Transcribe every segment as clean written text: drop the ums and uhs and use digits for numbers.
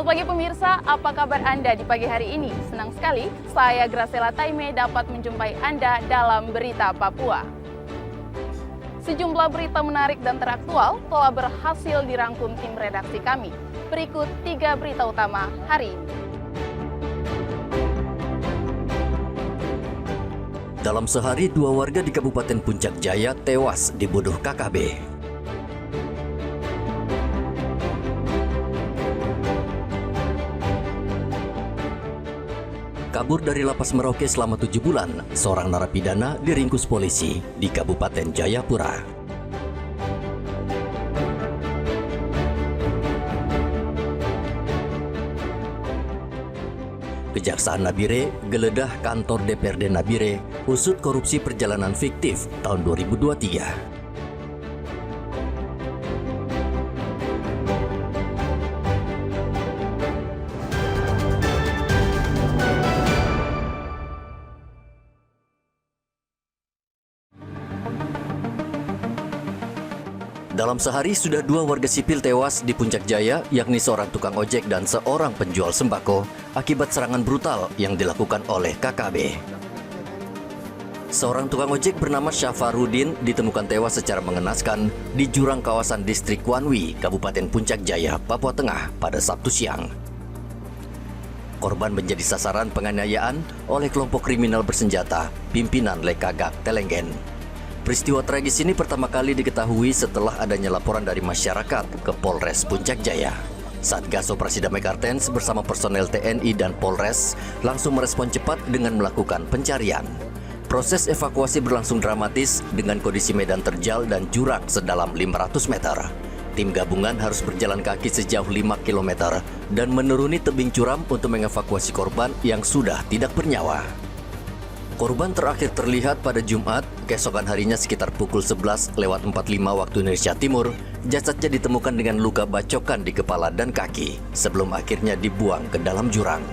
pagi pemirsa, apa kabar Anda di pagi hari ini? Senang sekali, saya Graciela Taime dapat menjumpai Anda dalam Berita Papua. Sejumlah berita menarik dan teraktual telah berhasil dirangkum tim redaksi kami. Berikut 3 berita utama hari ini. Dalam sehari, 2 warga di Kabupaten Puncak Jaya tewas dibunuh KKB. Kabur dari lapas Merauke selama 7 bulan, seorang narapidana diringkus polisi di Kabupaten Jayapura. Kejaksaan Nabire geledah kantor DPRD Nabire usut korupsi perjalanan fiktif tahun 2023. Dalam sehari sudah 2 warga sipil tewas di Puncak Jaya, yakni seorang tukang ojek dan seorang penjual sembako akibat serangan brutal yang dilakukan oleh KKB. Seorang tukang ojek bernama Syafarudin ditemukan tewas secara mengenaskan di jurang kawasan distrik Wanwi, Kabupaten Puncak Jaya, Papua Tengah pada Sabtu siang. Korban menjadi sasaran penganiayaan oleh kelompok kriminal bersenjata pimpinan Lekagak Telenggen. Peristiwa tragis ini pertama kali diketahui setelah adanya laporan dari masyarakat ke Polres Puncak Jaya. Satgas Operasi Damai Kartens bersama personel TNI dan Polres langsung merespon cepat dengan melakukan pencarian. Proses evakuasi berlangsung dramatis dengan kondisi medan terjal dan jurang sedalam 500 meter. Tim gabungan harus berjalan kaki sejauh 5 km dan menuruni tebing curam untuk mengevakuasi korban yang sudah tidak bernyawa. Korban terakhir terlihat pada Jumat, keesokan harinya sekitar pukul 11:45 waktu Indonesia Timur, jasadnya ditemukan dengan luka bacokan di kepala dan kaki, sebelum akhirnya dibuang ke dalam jurang.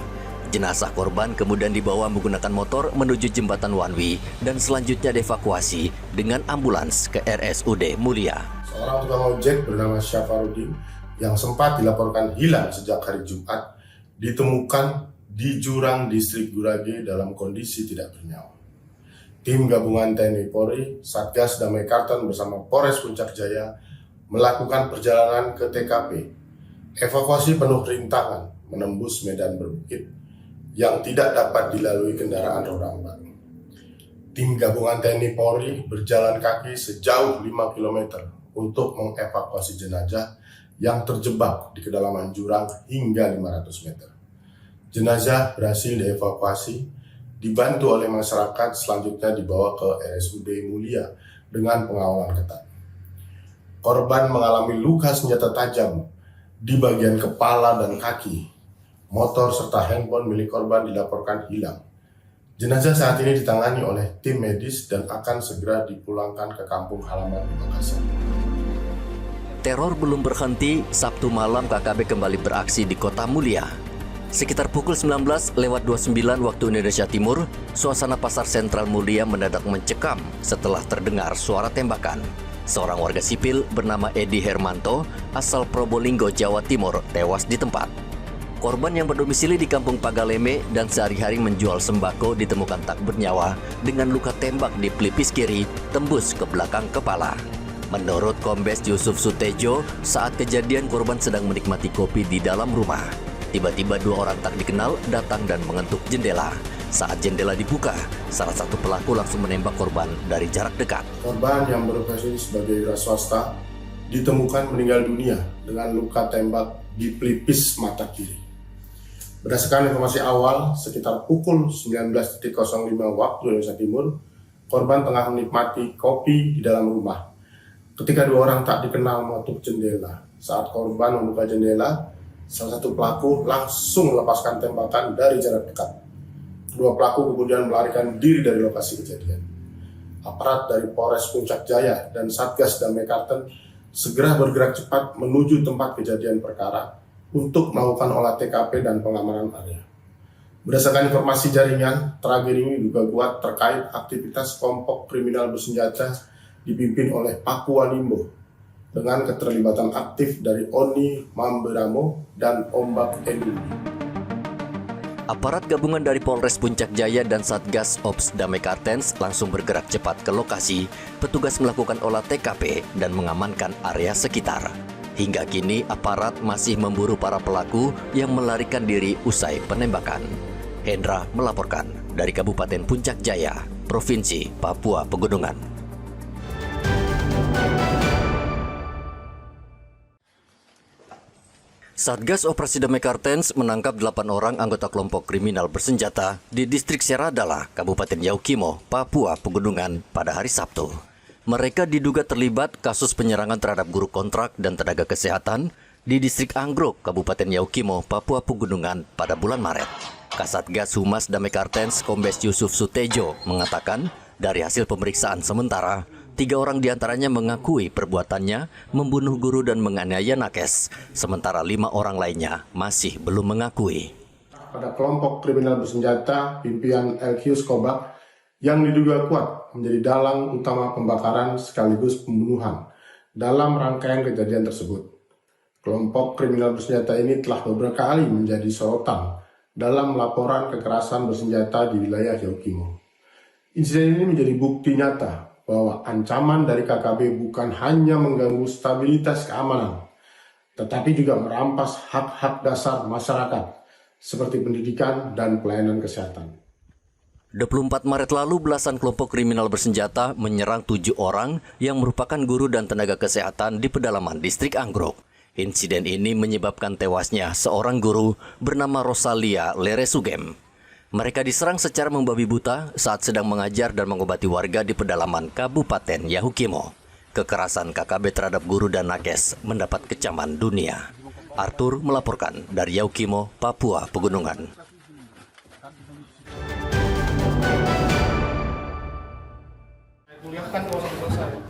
Jenazah korban kemudian dibawa menggunakan motor menuju jembatan Wanwi dan selanjutnya dievakuasi dengan ambulans ke RSUD Mulia. Seorang tukang ojek bernama Syafarudin yang sempat dilaporkan hilang sejak hari Jumat ditemukan di jurang distrik Gurage dalam kondisi tidak bernyawa. Tim gabungan TNI Polri, Satgas Damai Kartens bersama Polres Puncak Jaya melakukan perjalanan ke TKP. Evakuasi penuh rintangan menembus medan berbukit yang tidak dapat dilalui kendaraan roda 4. Tim gabungan TNI Polri berjalan kaki sejauh 5 km untuk mengevakuasi jenazah yang terjebak di kedalaman jurang hingga 500 meter. Jenazah berhasil dievakuasi, dibantu oleh masyarakat, selanjutnya dibawa ke RSUD Mulia dengan pengawalan ketat. Korban mengalami luka senjata tajam di bagian kepala dan kaki. Motor serta handphone milik korban dilaporkan hilang. Jenazah saat ini ditangani oleh tim medis dan akan segera dipulangkan ke kampung halaman di Makassar. Teror belum berhenti, Sabtu malam KKB kembali beraksi di Kota Mulia. Sekitar pukul 19:29 waktu Indonesia Timur, suasana pasar sentral Mulia mendadak mencekam setelah terdengar suara tembakan. Seorang warga sipil bernama Edi Hermanto, asal Probolinggo, Jawa Timur, tewas di tempat. Korban yang berdomisili di Kampung Pagaleme dan sehari-hari menjual sembako ditemukan tak bernyawa dengan luka tembak di pelipis kiri tembus ke belakang kepala. Menurut Kombes Yusuf Sutejo, saat kejadian korban sedang menikmati kopi di dalam rumah. Tiba-tiba 2 orang tak dikenal datang dan mengetuk jendela. Saat jendela dibuka, salah satu pelaku langsung menembak korban dari jarak dekat. Korban yang berprofesi sebagai wira swasta ditemukan meninggal dunia dengan luka tembak di pelipis mata kiri. Berdasarkan informasi awal, sekitar pukul 19.05 waktu Indonesia Timur, korban tengah menikmati kopi di dalam rumah. Ketika 2 orang tak dikenal mengetuk jendela. Saat korban membuka jendela, salah satu pelaku langsung melepaskan tembakan dari jarak dekat. Kedua pelaku kemudian melarikan diri dari lokasi kejadian. Aparat dari Polres Puncak Jaya dan Satgas Damai Kartens segera bergerak cepat menuju tempat kejadian perkara untuk melakukan olah TKP dan pengamanan area. Berdasarkan informasi jaringan, tragedi ini juga kuat terkait aktivitas kelompok kriminal bersenjata dipimpin oleh Papua Limbo. dengan keterlibatan aktif dari ONI Mamberamo dan Ombak Enduli. Aparat gabungan dari Polres Puncak Jaya dan Satgas Ops Damai Kartens langsung bergerak cepat ke lokasi. Petugas melakukan olah TKP dan mengamankan area sekitar. Hingga kini aparat masih memburu para pelaku yang melarikan diri usai penembakan. Hendra melaporkan dari Kabupaten Puncak Jaya, Provinsi Papua Pegunungan. Satgas Operasi Damai Kartens menangkap 8 orang anggota kelompok kriminal bersenjata di distrik Seradala, Kabupaten Yaukimo, Papua Pegunungan pada hari Sabtu. Mereka diduga terlibat kasus penyerangan terhadap guru kontrak dan tenaga kesehatan di distrik Anggrok, Kabupaten Yaukimo, Papua Pegunungan pada bulan Maret. Kasatgas Humas Damai Kartens Kombes Yusuf Sutejo mengatakan dari hasil pemeriksaan sementara, 3 orang diantaranya mengakui perbuatannya membunuh guru dan menganiaya nakes, sementara 5 orang lainnya masih belum mengakui. Pada kelompok kriminal bersenjata pimpinan Elkius Kobak yang diduga kuat menjadi dalang utama pembakaran sekaligus pembunuhan dalam rangkaian kejadian tersebut. Kelompok kriminal bersenjata ini telah beberapa kali menjadi sorotan dalam laporan kekerasan bersenjata di wilayah Yaukimo. Insiden ini menjadi bukti nyata bahwa ancaman dari KKB bukan hanya mengganggu stabilitas keamanan, tetapi juga merampas hak-hak dasar masyarakat seperti pendidikan dan pelayanan kesehatan. 24 Maret lalu, belasan kelompok kriminal bersenjata menyerang 7 orang yang merupakan guru dan tenaga kesehatan di pedalaman distrik Anggrok. Insiden ini menyebabkan tewasnya seorang guru bernama Rosalia Leresugem. Mereka diserang secara membabi buta saat sedang mengajar dan mengobati warga di pedalaman Kabupaten Yaukimo. Kekerasan KKB terhadap guru dan nakes mendapat kecaman dunia. Arthur melaporkan dari Yaukimo, Papua Pegunungan.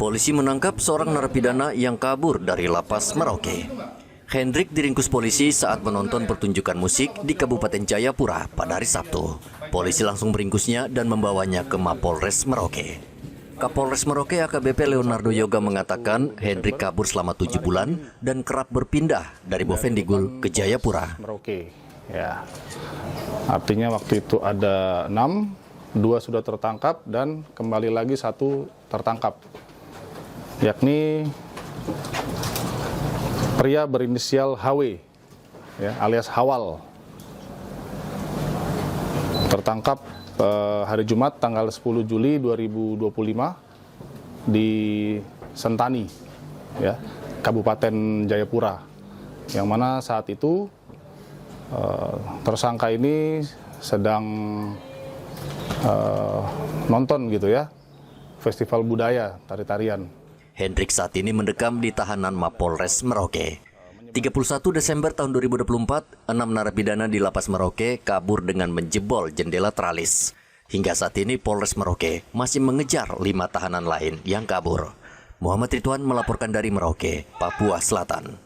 Polisi menangkap seorang narapidana yang kabur dari lapas Merauke. Hendrik diringkus polisi saat menonton pertunjukan musik di Kabupaten Jayapura pada hari Sabtu. Polisi langsung meringkusnya dan membawanya ke Mapolres Merauke. Kapolres Merauke AKBP Leonardo Yoga mengatakan Hendrik kabur selama 7 bulan dan kerap berpindah dari Bovendigul ke Jayapura. Merauke, ya. Artinya waktu itu ada 6, 2 sudah tertangkap dan kembali lagi 1 tertangkap. Yakni pria berinisial HW, ya, alias Hawal, tertangkap hari Jumat tanggal 10 Juli 2025 di Sentani, ya, Kabupaten Jayapura, yang mana saat itu tersangka ini sedang nonton gitu ya, festival budaya tari-tarian. Hendrik saat ini mendekam di tahanan Mapolres Merauke. 31 Desember tahun 2024, 6 narapidana di lapas Merauke kabur dengan menjebol jendela tralis. Hingga saat ini Polres Merauke masih mengejar 5 tahanan lain yang kabur. Muhammad Ridwan melaporkan dari Merauke, Papua Selatan.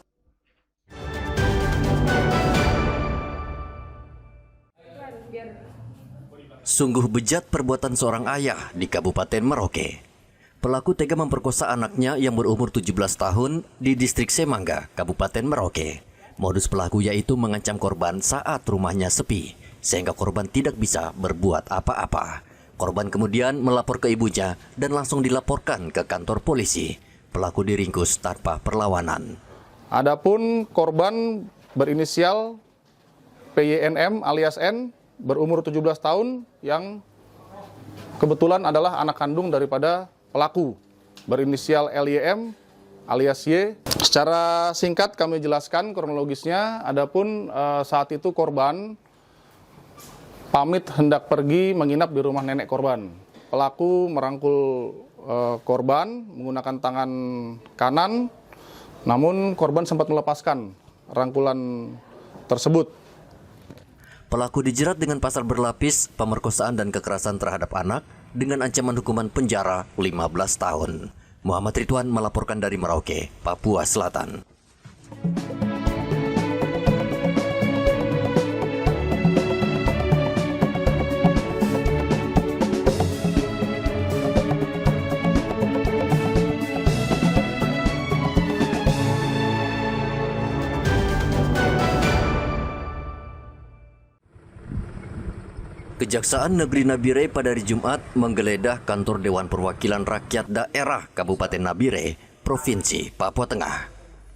Sungguh bejat perbuatan seorang ayah di Kabupaten Merauke. Pelaku tega memperkosa anaknya yang berumur 17 tahun di distrik Semangga, Kabupaten Merauke. Modus pelaku yaitu mengancam korban saat rumahnya sepi, sehingga korban tidak bisa berbuat apa-apa. Korban kemudian melapor ke ibunya dan langsung dilaporkan ke kantor polisi. Pelaku diringkus tanpa perlawanan. Adapun korban berinisial PYNM alias N berumur 17 tahun yang kebetulan adalah anak kandung daripada pelaku berinisial LYM alias Y. Secara singkat kami jelaskan kronologisnya. Adapun saat itu korban pamit hendak pergi menginap di rumah nenek korban. Pelaku merangkul korban menggunakan tangan kanan, namun korban sempat melepaskan rangkulan tersebut. Pelaku dijerat dengan pasal berlapis, pemerkosaan dan kekerasan terhadap anak dengan ancaman hukuman penjara 15 tahun. Muhammad Ridwan melaporkan dari Merauke, Papua Selatan. Kejaksaan Negeri Nabire pada hari Jumat menggeledah kantor Dewan Perwakilan Rakyat Daerah Kabupaten Nabire, Provinsi Papua Tengah.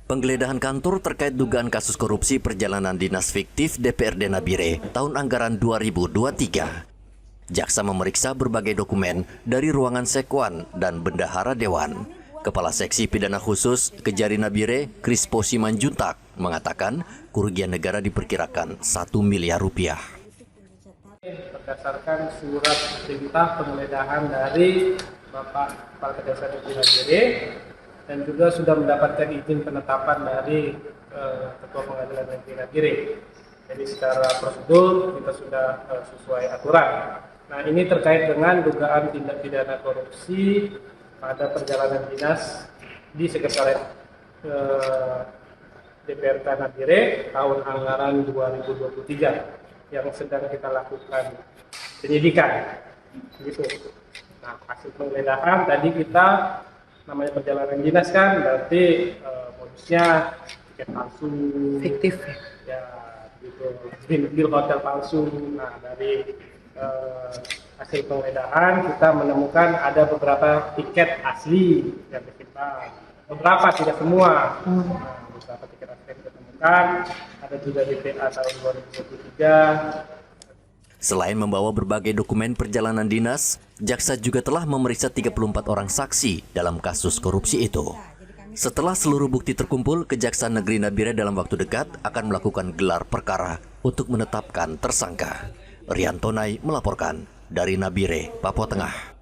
Penggeledahan kantor terkait dugaan kasus korupsi perjalanan dinas fiktif DPRD Nabire tahun anggaran 2023. Jaksa memeriksa berbagai dokumen dari ruangan Sekwan dan Bendahara Dewan. Kepala Seksi Pidana Khusus Kejari Nabire, Krispo Simanjuntak, mengatakan kerugian negara diperkirakan 1 miliar rupiah. Berdasarkan surat perintah penggeledahan dari Bapak Kepala Kejaksaan Negeri Nabire dan juga sudah mendapatkan izin penetapan dari Ketua Pengadilan Negeri Nabire. Jadi secara prosedur kita sudah sesuai aturan. Nah, ini terkait dengan dugaan tindak pidana korupsi pada perjalanan dinas di Sekretariat DPRK Nabire tahun anggaran 2023 yang sedang kita lakukan penyidikan. Gitu. Nah, hasil penggeledahan tadi kita namanya perjalanan dinas kan, berarti modusnya tiket palsu, fiktif, ya gitu, bil hotel palsu. Nah, dari hasil penggeledahan kita menemukan ada beberapa tiket asli yang kita, beberapa tidak semua. Nah, beberapa tiket asli yang kita temukan, ada juga DPA tahun 2023. Selain membawa berbagai dokumen perjalanan dinas, jaksa juga telah memeriksa 34 orang saksi dalam kasus korupsi itu. Setelah seluruh bukti terkumpul, Kejaksaan Negeri Nabire dalam waktu dekat akan melakukan gelar perkara untuk menetapkan tersangka. Rianto Nai melaporkan dari Nabire, Papua Tengah.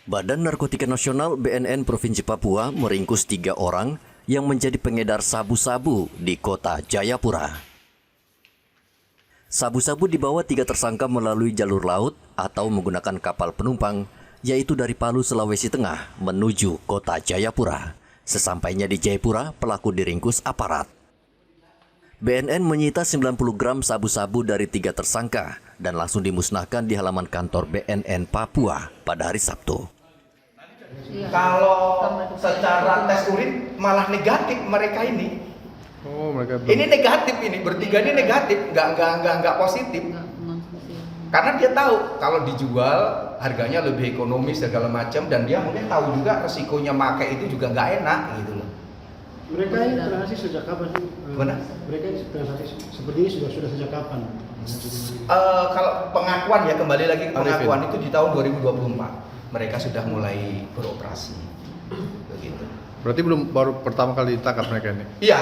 Badan Narkotika Nasional BNN Provinsi Papua meringkus 3 orang yang menjadi pengedar sabu-sabu di kota Jayapura. Sabu-sabu dibawa 3 tersangka melalui jalur laut atau menggunakan kapal penumpang, yaitu dari Palu, Sulawesi Tengah menuju kota Jayapura. Sesampainya di Jayapura, pelaku diringkus aparat. BNN menyita 90 gram sabu-sabu dari 3 tersangka dan langsung dimusnahkan di halaman kantor BNN Papua pada hari Sabtu. Kalau secara tes urin malah negatif mereka ini. Oh, mereka ini negatif, ini bertiga ini negatif, nggak positif. Karena dia tahu kalau dijual harganya lebih ekonomis segala macam, dan dia mungkin tahu juga resikonya pakai itu juga nggak enak gitu loh. Mereka ini transaksi sejak kapan sih? Mana? Mereka ini transaksi seperti ini sudah sejak kapan? Kalau pengakuan ya, kembali lagi pengakuan itu di tahun 2024 mereka sudah mulai beroperasi. Begitu. Berarti baru pertama kali ditangkap mereka ini? Iya,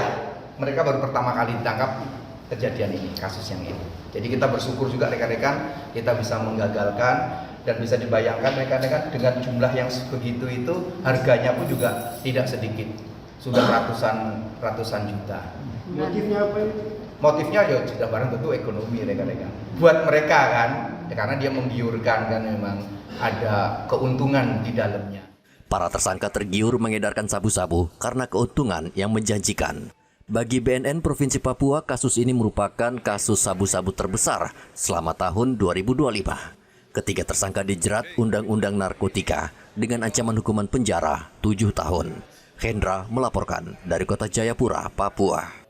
mereka baru pertama kali ditangkap kejadian ini, kasus yang ini. Jadi kita bersyukur juga rekan-rekan kita bisa menggagalkan, dan bisa dibayangkan rekan-rekan dengan jumlah yang begitu itu harganya pun juga tidak sedikit. Sudah ratusan juta. Motifnya apa ini? Motifnya ya sudah barang tentu ekonomi rekan-rekan. Buat mereka kan, ya karena dia menggiurkan kan, memang ada keuntungan di dalamnya. Para tersangka tergiur mengedarkan sabu-sabu karena keuntungan yang menjanjikan. Bagi BNN Provinsi Papua, kasus ini merupakan kasus sabu-sabu terbesar selama tahun 2025. Ketiga tersangka dijerat Undang-Undang Narkotika dengan ancaman hukuman penjara 7 tahun. Hendra melaporkan dari kota Jayapura, Papua.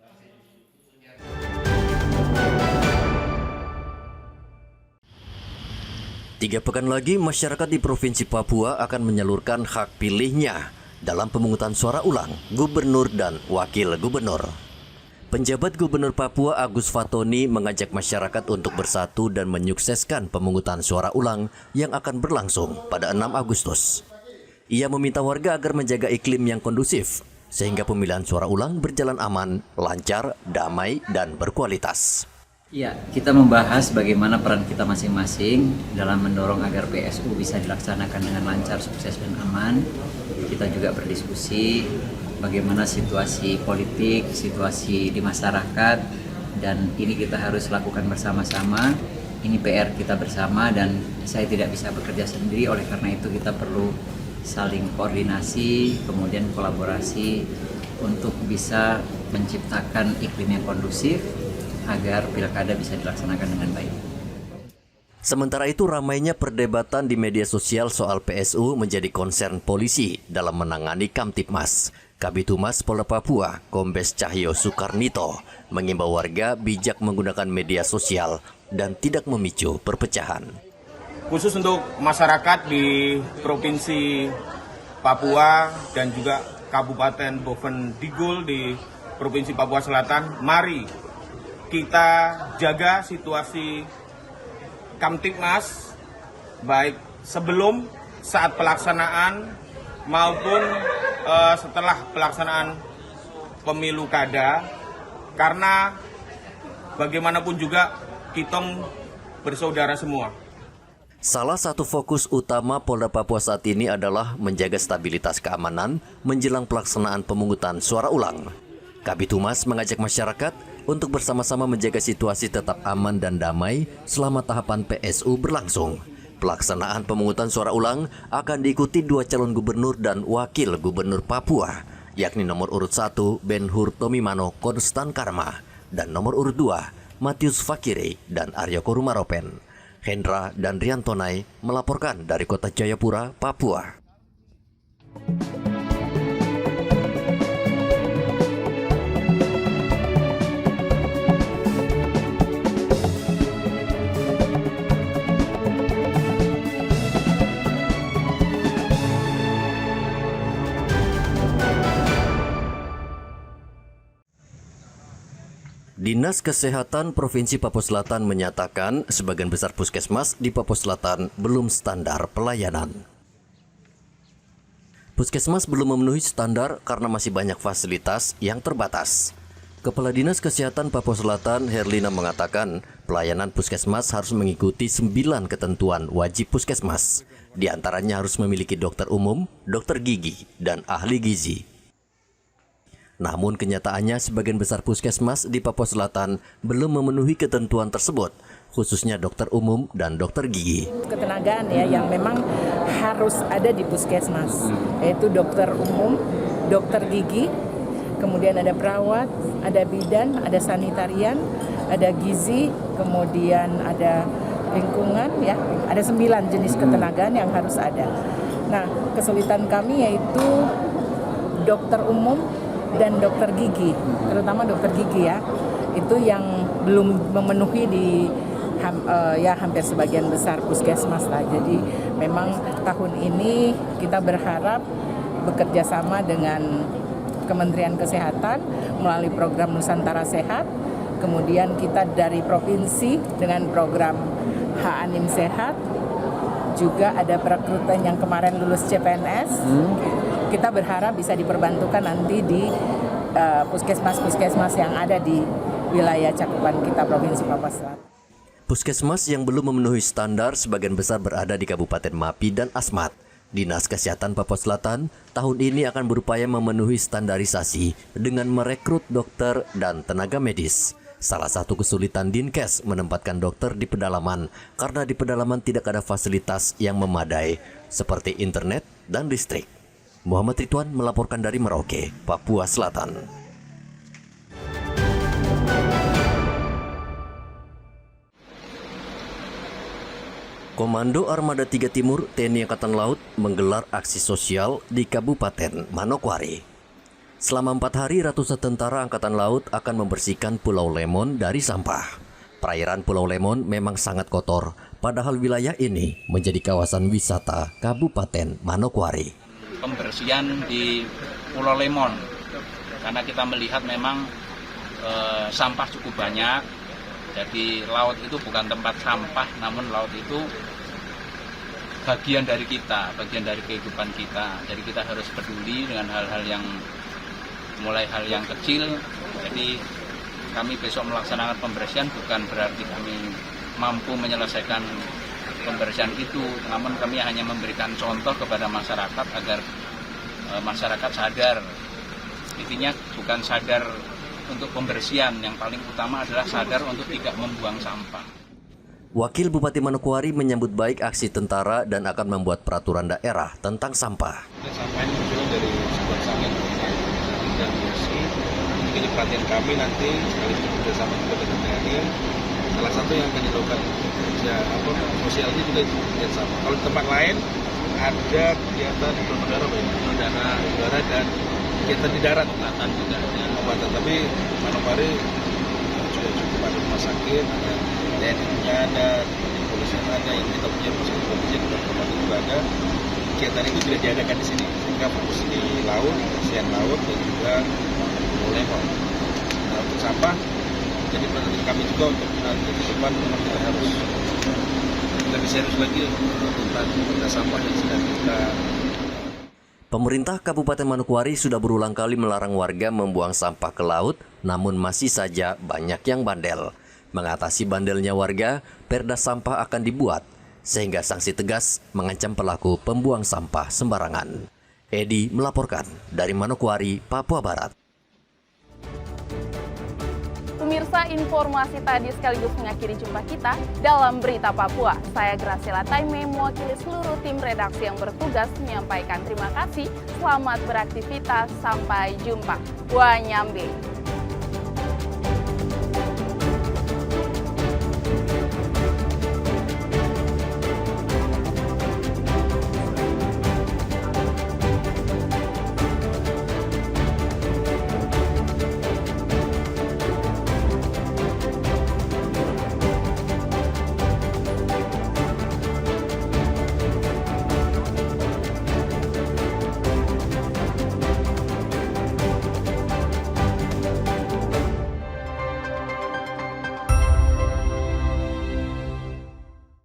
3 pekan lagi, masyarakat di Provinsi Papua akan menyalurkan hak pilihnya dalam pemungutan suara ulang gubernur dan wakil gubernur. Penjabat Gubernur Papua Agus Fatoni mengajak masyarakat untuk bersatu dan menyukseskan pemungutan suara ulang yang akan berlangsung pada 6 Agustus. Ia meminta warga agar menjaga iklim yang kondusif sehingga pemilihan suara ulang berjalan aman, lancar, damai, dan berkualitas. Ya, kita membahas bagaimana peran kita masing-masing dalam mendorong agar PSU bisa dilaksanakan dengan lancar, sukses, dan aman. Kita juga berdiskusi bagaimana situasi politik, situasi di masyarakat, dan ini kita harus lakukan bersama-sama. Ini PR kita bersama, dan saya tidak bisa bekerja sendiri, oleh karena itu kita perlu saling koordinasi, kemudian kolaborasi untuk bisa menciptakan iklim yang kondusif agar pilkada bisa dilaksanakan dengan baik. Sementara itu ramainya perdebatan di media sosial soal PSU menjadi concern polisi dalam menangani Kamtibmas. Kabid Humas Polda Papua, Kombes Cahyo Soekarnito, mengimbau warga bijak menggunakan media sosial dan tidak memicu perpecahan. Khusus untuk masyarakat di Provinsi Papua dan juga Kabupaten Boven Digul di Provinsi Papua Selatan, mari kita jaga situasi Kamtibmas baik sebelum, saat pelaksanaan maupun setelah pelaksanaan pemilu kada, karena bagaimanapun juga kita bersaudara semua. Salah satu fokus utama Polda Papua saat ini adalah menjaga stabilitas keamanan menjelang pelaksanaan pemungutan suara ulang. Kabid Humas mengajak masyarakat untuk bersama-sama menjaga situasi tetap aman dan damai selama tahapan PSU berlangsung. Pelaksanaan pemungutan suara ulang akan diikuti 2 calon gubernur dan wakil gubernur Papua, yakni nomor urut 1 Ben-Hur Tomimano Konstan Karma dan nomor urut 2 Matius Fakiri dan Aryo Korumaropen. Hendra dan Riantonai melaporkan dari Kota Jayapura, Papua. Dinas Kesehatan Provinsi Papua Selatan menyatakan sebagian besar puskesmas di Papua Selatan belum standar pelayanan. Puskesmas belum memenuhi standar karena masih banyak fasilitas yang terbatas. Kepala Dinas Kesehatan Papua Selatan Herlina mengatakan pelayanan puskesmas harus mengikuti 9 ketentuan wajib puskesmas. Di antaranya harus memiliki dokter umum, dokter gigi, dan ahli gizi. Namun kenyataannya sebagian besar puskesmas di Papua Selatan belum memenuhi ketentuan tersebut, khususnya dokter umum dan dokter gigi. Ketenagaan ya yang memang harus ada di puskesmas, yaitu dokter umum, dokter gigi, kemudian ada perawat, ada bidan, ada sanitarian, ada gizi, kemudian ada lingkungan ya, ada 9 jenis ketenagaan yang harus ada. Nah, kesulitan kami yaitu dokter umum dan dokter gigi, terutama dokter gigi ya, itu yang belum memenuhi di hampir sebagian besar puskesmas lah. Jadi memang tahun ini kita berharap bekerja sama dengan Kementerian Kesehatan melalui program Nusantara Sehat, kemudian kita dari provinsi dengan program H-Anim Sehat, juga ada perekrutan yang kemarin lulus CPNS. Kita berharap bisa diperbantukan nanti di puskesmas-puskesmas yang ada di wilayah cakupan kita Provinsi Papua Selatan. Puskesmas yang belum memenuhi standar sebagian besar berada di Kabupaten Mapi dan Asmat. Dinas Kesehatan Papua Selatan tahun ini akan berupaya memenuhi standarisasi dengan merekrut dokter dan tenaga medis. Salah satu kesulitan Dinkes menempatkan dokter di pedalaman karena di pedalaman tidak ada fasilitas yang memadai seperti internet dan listrik. Muhammad Ridwan melaporkan dari Merauke, Papua Selatan. Komando Armada 3 Timur TNI Angkatan Laut menggelar aksi sosial di Kabupaten Manokwari. Selama 4 hari, ratusan tentara Angkatan Laut akan membersihkan Pulau Lemon dari sampah. Perairan Pulau Lemon memang sangat kotor, padahal wilayah ini menjadi kawasan wisata Kabupaten Manokwari. Pembersihan di Pulau Lemon, karena kita melihat memang sampah cukup banyak. Jadi laut itu bukan tempat sampah, namun laut itu bagian dari kita, bagian dari kehidupan kita. Jadi kita harus peduli dengan hal-hal yang mulai hal yang kecil. Jadi kami besok melaksanakan pembersihan bukan berarti kami mampu menyelesaikan pembersihan itu, namun kami hanya memberikan contoh kepada masyarakat agar masyarakat sadar. Intinya bukan sadar untuk pembersihan, yang paling utama adalah sadar untuk tidak membuang sampah. Wakil Bupati Manokwari menyambut baik aksi tentara dan akan membuat peraturan daerah tentang sampah. Sampah ini muncul dari sebuah sangit dan bersih. Jadi perhatian kami nanti sekaligus bekerjasama juga dengan TNI salah satu yang akan dilakukan kerja sosialnya juga yang sama. Kalau di tempat lain ada kegiatan udara, udara dan kegiatan di darat, Selatan juga ada obatan. Tapi Manokwari sudah cukup, ada rumah sakit, ada TNI-nya ada, kepolisian ada, yang kita punya pusat kepolisian juga ada. Kegiatan itu tidak diadakan di sini, sehingga fokus di laut, kebersihan laut dan juga mulai untuk sampah. Jadi perhatian kami juga untuk nanti ke depan memang kita harus lebih serius lagi tentang sampah yang sedang kita. Pemerintah Kabupaten Manokwari sudah berulang kali melarang warga membuang sampah ke laut, namun masih saja banyak yang bandel. Mengatasi bandelnya warga, perda sampah akan dibuat, sehingga sanksi tegas mengancam pelaku pembuang sampah sembarangan. Edi melaporkan dari Manokwari, Papua Barat. Pemirsa, informasi tadi sekaligus mengakhiri jumpa kita dalam Berita Papua. Saya Graciela Taime, mewakili seluruh tim redaksi yang bertugas menyampaikan terima kasih. Selamat beraktivitas, sampai jumpa. Wanyambe.